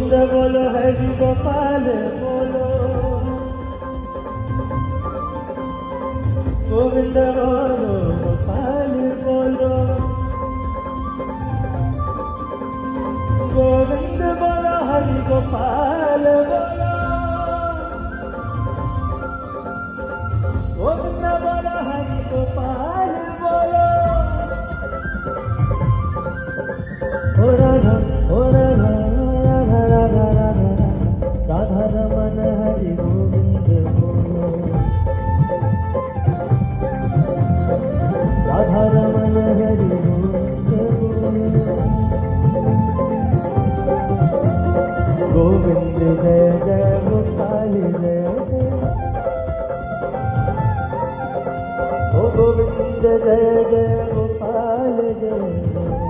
गोविंद बोलो हरि गोपाल बोलो, गोविंद बोलो गोपाल बोलो, गोविंद बोलो हरि गोपाल बोलो, गोविंद बोलो हरि गोपाल बोलो। ओ राधा ओ राधा राधा राधा राधा राधा रमन हरि गोविंद बोलो, राधा रमन हरि गोविंद बोलो। गोविंद जय जय गोपाल जय जय, ओ गोविंद जय जय गोपाल जय जय।